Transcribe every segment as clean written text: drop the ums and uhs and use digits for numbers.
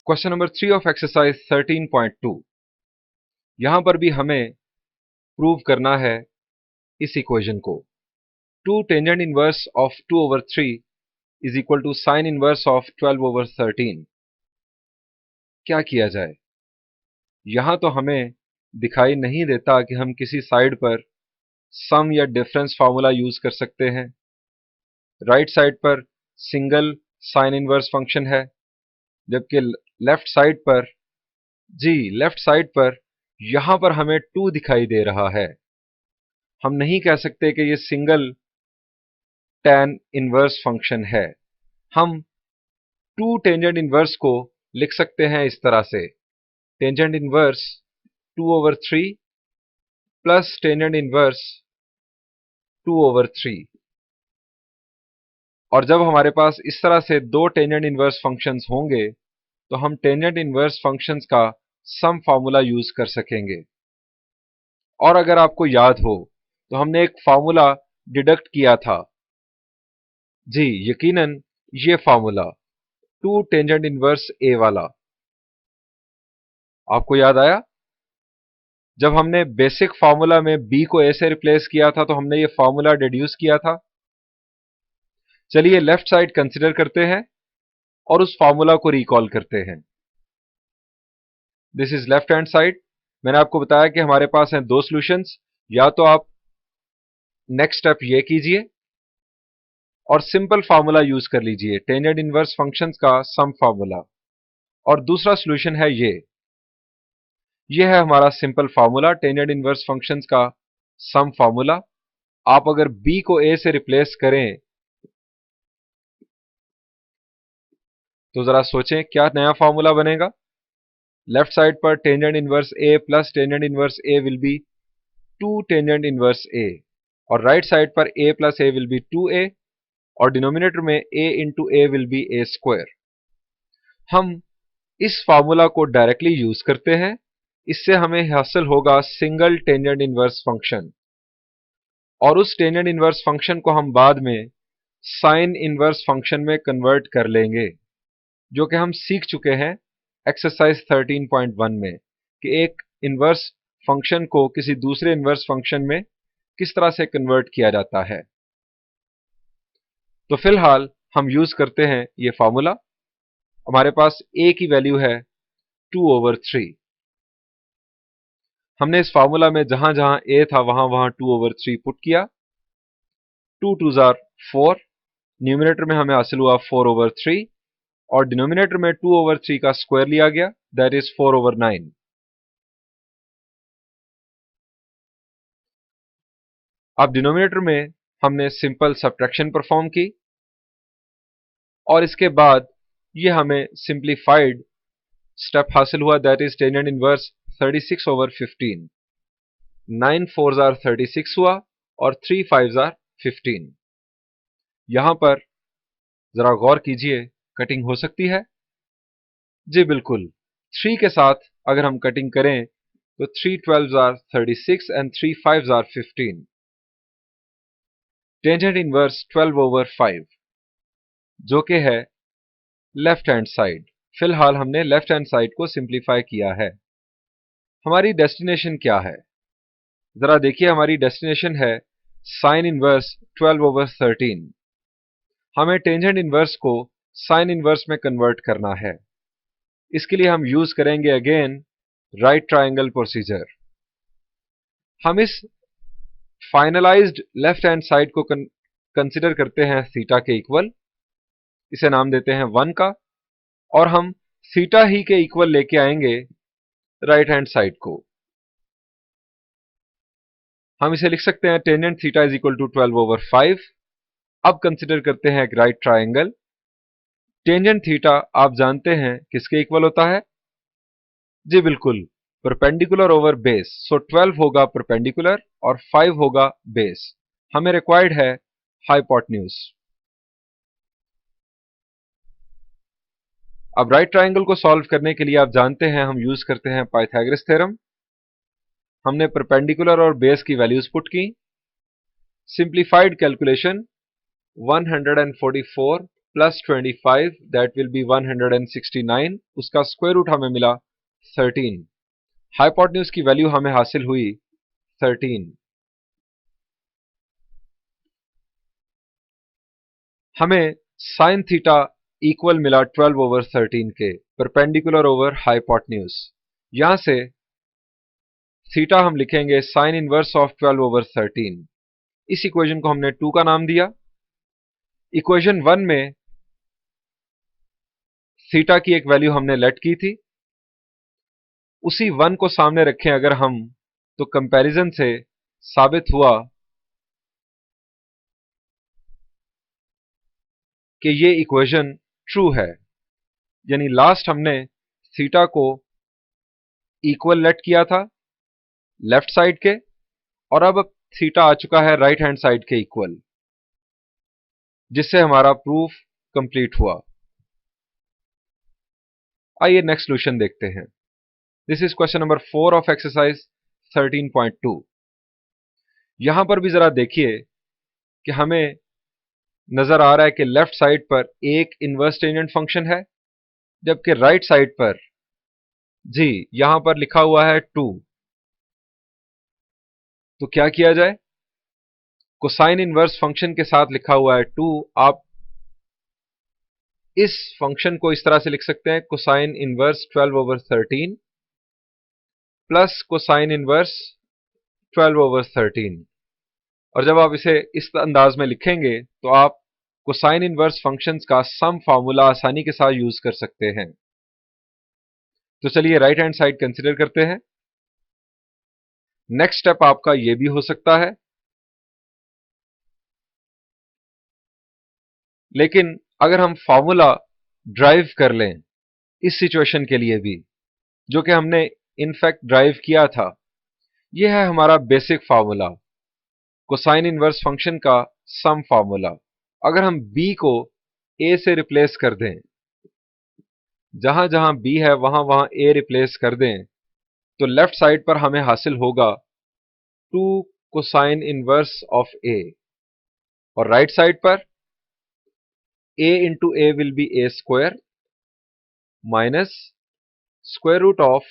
Question number 3 of exercise 13.2। यहां पर भी हमें प्रूव करना है इस इक्वेशन को। 2 tangent inverse of 2/3 is equal to sine inverse of 12/13। क्या किया जाए? यहां तो हमें दिखाई नहीं देता कि हम किसी साइड पर सम या डिफरेंस फार्मूला यूज कर सकते हैं। राइट साइड पर सिंगल साइन इनवर्स फंक्शन है, जबकि लेफ्ट साइड पर यहां पर हमें 2 दिखाई दे रहा है। हम नहीं कह सकते कि ये सिंगल tan इनवर्स फंक्शन है। हम 2 टेंजेंट इनवर्स को लिख सकते हैं इस तरह से, tangent inverse 2/3 plus tangent inverse 2/3। और जब हमारे पास इस तरह से 2 टेंजेंट इनवर्स फंक्शंस होंगे तो हम टेंजेंट इनवर्स फंक्शंस का सम फार्मूला यूज कर सकेंगे। और अगर आपको याद हो तो हमने एक फार्मूला डिडक्ट किया था, जी यकीनन ये फार्मूला 2 टेंजेंट इनवर्स ए वाला। आपको याद आया? जब हमने बेसिक फार्मूला में b को a से रिप्लेस किया था तो हमने ये फार्मूला डिड्यूस किया था। चलिए लेफ्ट साइड कंसीडर करते हैं और उस फार्मूला को रिकॉल करते हैं। This is left hand side. मैंने आपको बताया कि हमारे पास हैं 2 सॉल्यूशंस। या तो आप नेक्स्ट स्टेप ये कीजिए और सिंपल फार्मूला यूज कर लीजिए, टेंजेंट इनवर्स फंक्शंस का सम फार्मूला। और दूसरा सॉल्यूशन है ये है हमारा simple formula, tangent inverse functions का सम फार्मूला। आप अगर b को a से रिप्लेस करें तो जरा सोचें क्या नया फार्मूला बनेगा। लेफ्ट साइड पर tangent inverse a plus tangent inverse a will B 2 tangent inverse a, और राइट साइड पर a plus a will B 2a, और डिनोमिनेटर में a into a will be a square. हम इस formula को directly use करते हैं, इससे हमें हासिल होगा सिंगल टेंजेंट इनवर्स फंक्शन। और उस टेंजेंट इनवर्स फंक्शन को हम बाद में साइन इनवर्स फंक्शन में कन्वर्ट कर लेंगे, जो कि हम सीख चुके हैं एक्सरसाइज 13.1 में कि एक इनवर्स फंक्शन को किसी दूसरे इनवर्स फंक्शन में किस तरह से कन्वर्ट किया जाता है। तो फिलहाल हम यूज करते हैं ये फार्मूला। हमारे पास a की वैल्यू है 2/3। हमने इस फार्मूला में जहां जहां a था वहां वहां 2/3 पुट किया। 2 2 जार 4, न्यूमिनेटर में हमें हासिल हुआ 4/3, और डिनोमिनेटर में 2/3 का स्क्वायर लिया गया, दैट इज 4/9। अब डिनोमिनेटर में हमने सिंपल सब्ट्रैक्शन परफॉर्म की और इसके बाद ये हमें सिंप्लीफाइड स्टेप हासिल हुआ, that is tangent inverse 36/15। 9 4 jar 36 हुआ और 3 5 जार 15। यहां पर जरा गौर कीजिए, कटिंग हो सकती है? जी बिल्कुल। 3 के साथ अगर हम कटिंग करें तो 3 12 jar 36 and 3 5 jar 15। Tangent inverse 12/5 जो कि है लेफ्ट हैंड साइड। फिलहाल हमने लेफ्ट हैंड साइड को सिंप्लीफाई किया है। हमारी डेस्टिनेशन क्या है? जरा देखिए, हमारी डेस्टिनेशन है साइन इनवर्स 12/13। हमें टेंजेंट इनवर्स को साइन इनवर्स में कन्वर्ट करना है। इसके लिए हम यूज करेंगे अगेन राइट ट्रायंगल प्रोसीजर। हम इस फाइनलाइज्ड लेफ्ट हैंड साइड को कंसिडर करते हैं थीटा के इक्वल, इसे नाम देते हैं 1 का, और हम थीटा ही के इक्वल लेके आएंगे राइट हैंड साइड को। हम इसे लिख सकते हैं tangent theta is equal to 12/5। अब कंसिडर करते हैं एक राइट ट्रायंगल। टेंजेंट थीटा आप जानते हैं किसके इक्वल होता है? जी बिल्कुल, परपेंडिकुलर ओवर बेस। सो 12 होगा परपेंडिकुलर और 5 होगा बेस। हमें रिक्वायर्ड है हाइपोटेन्यूज। अब राइट ट्रायंगल को सॉल्व करने के लिए आप जानते हैं हम यूज करते हैं पाइथागोरस थ्योरम। हमने परपेंडिकुलर और बेस की वैल्यूज पुट की। Simplified calculation 144 plus 25 that will be 169, उसका स्क्वायर रूट हमें मिला 13। हाइपोटेन्यूज की वैल्यू हमें हासिल हुई 13। हमें साइन थीटा इक्वल मिला 12/13 के, परपेंडिकुलर ओवर हाइपोटेन्यूज। यहां से थीटा हम लिखेंगे साइन इनवर्स ऑफ 12/13। इस इक्वेशन को हमने 2 का नाम दिया। इक्वेशन 1 में थीटा की एक वैल्यू हमने लेट की थी, उसी 1 को सामने रखें अगर हम, तो कंपैरिजन से साबित हुआ कि ये इक्वेशन ट्रू है। यानी लास्ट हमने थीटा को इक्वल लेट किया था लेफ्ट साइड के, और अब थीटा आ चुका है राइट हैंड साइड के इक्वल, जिससे हमारा प्रूफ कंप्लीट हुआ। आइए नेक्स्ट सॉल्यूशन देखते हैं। This is question number 4 of exercise 13.2। यहां पर भी जरा देखिए कि हमें नजर आ रहा है कि लेफ्ट साइड पर एक इनवर्स टेंजेंट फंक्शन है, जबकि राइट साइड पर जी यहां पर लिखा हुआ है 2। तो क्या किया जाए? कोसाइन इनवर्स फंक्शन के साथ लिखा हुआ है 2। आप इस फंक्शन को इस तरह से लिख सकते हैं, cosine inverse 12/13 plus cosine inverse 12/13। और जब आप इसे इस अंदाज में लिखेंगे तो आप कोसाइन इनवर्स फंक्शंस का सम फार्मूला आसानी के साथ यूज कर सकते हैं। तो चलिए राइट हैंड साइड कंसीडर करते हैं। नेक्स्ट स्टेप आपका यह भी हो सकता है, लेकिन अगर हम फार्मूला ड्राइव कर लें इस सिचुएशन के लिए भी, जो कि हमने इनफैक्ट ड्राइव किया था, यह है हमारा basic formula, cosine inverse function का सम फार्मूला। अगर हम b को a से रिप्लेस कर दें, जहां जहां b है वहां वहां a रिप्लेस कर दें, तो लेफ्ट साइड पर हमें हासिल होगा 2 कोसाइन इनवर्स ऑफ a, और राइट साइड पर a into a will be a square minus square root of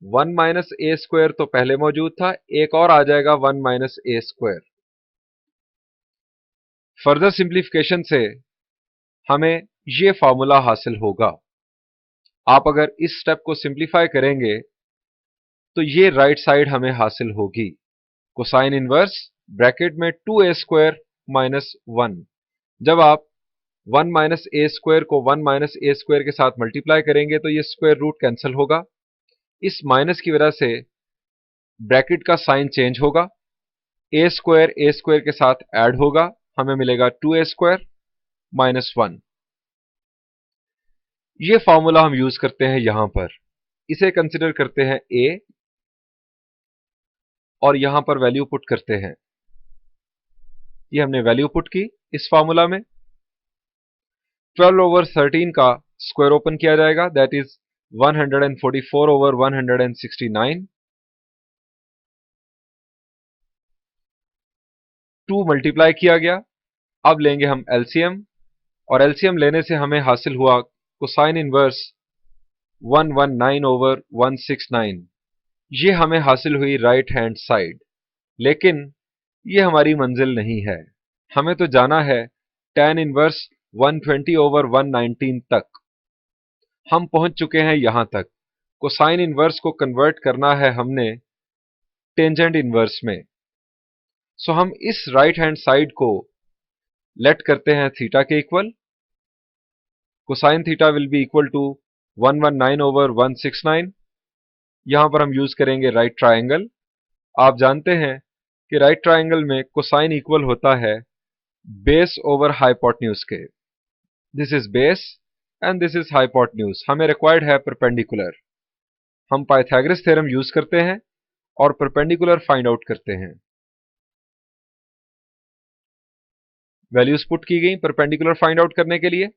1 minus a square तो पहले मौजूद था, एक और आ जाएगा 1 minus a square. Further simplification से हमें यह फॉर्मूला हासिल होगा। आप अगर इस स्टेप को सिंप्लीफाई करेंगे तो ये राइट साइड हमें हासिल होगी, कोसाइन इनवर्स ब्रैकेट में 2a स्क्वायर माइनस 1। जब आप 1 माइनस a स्क्वायर को 1 माइनस a स्क्वायर के साथ मल्टीप्लाई करेंगे तो ये स्क्वायर रूट कैंसिल होगा। इस माइनस की वजह से ब्रैकेट का साइन चेंज होगा, a स्क्वायर के साथ ऐड होगा, हमें मिलेगा 2a स्क्वायर माइनस 1। ये फॉर्मूला हम यूज करते हैं यहां पर। इसे कंसिडर करते हैं a, और यहां पर वैल्यू पुट करते हैं। ये हमने वैल्यू पुट की इस फॉर्मूला में। 12/13 का स्क्वायर ओपन किया जाएगा, दैट इज 144/169। 2 मल्टीप्लाई किया गया। अब लेंगे हम एलसीएम, और एलसीएम लेने से हमें हासिल हुआ कोसाइन इनवर्स 119/169। ये हमें हासिल हुई राइट हैंड साइड। लेकिन ये हमारी मंजिल नहीं है, हमें तो जाना है tan इनवर्स 120/119 तक। हम पहुंच चुके हैं यहां तक। कोसाइन इनवर्स को कन्वर्ट करना है हमने टेंजेंट इनवर्स में। सो हम इस राइट हैंड साइड को लेट करते हैं थीटा के equal. Cosine theta will be equal to 119/169। यहां पर हम यूज करेंगे राइट ट्रायंगल। आप जानते हैं कि राइट ट्रायंगल में कोसाइन इक्वल होता है बेस ओवर हाइपोटेन्यूज के। This is base and this is hypotenuse. हमें रिक्वायर्ड है परपेंडिकुलर। हम पाइथागोरस थ्योरम यूज करते हैं और परपेंडिकुलर फाइंड आउट करते हैं। वैल्यूज पुट की गई परपेंडिकुलर फाइंड आउट करने के लिए।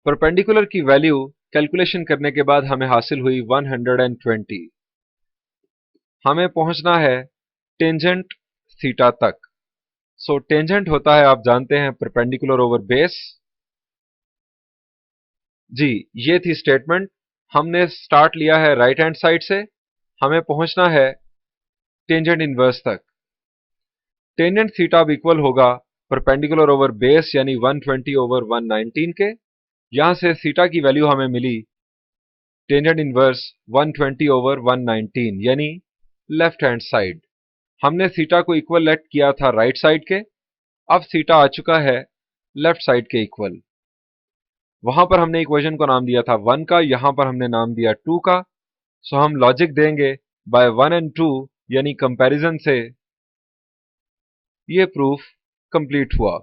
परपेंडिकुलर की वैल्यू कैलकुलेशन करने के बाद हमें हासिल हुई 120। हमें पहुंचना है टेंजेंट थीटा तक। सो टेंजेंट होता है, आप जानते हैं, परपेंडिकुलर ओवर बेस। जी, ये थी स्टेटमेंट। हमने स्टार्ट लिया है राइट हैंड साइड से, हमें पहुंचना है टेंजेंट इनवर्स तक। टेंजेंट थीटा अब इक्वल होगा परपेंडिकुलर ओवर बेस यानी 120 ओवर 119 के। यहां से थीटा की वैल्यू हमें मिली टेंजेंट इनवर्स 120 ओवर 119 यानी लेफ्ट हैंड साइड। हमने थीटा को इक्वल लेट किया था राइट साइड के, अब थीटा आ चुका है लेफ्ट साइड के इक्वल। वहां पर हमने इक्वेशन को नाम दिया था 1 का, यहां पर हमने नाम दिया 2 का। सो हम लॉजिक देंगे बाय 1 एंड 2 यानी कंपैरिजन से। ये प्रूफ कंप्लीट हुआ।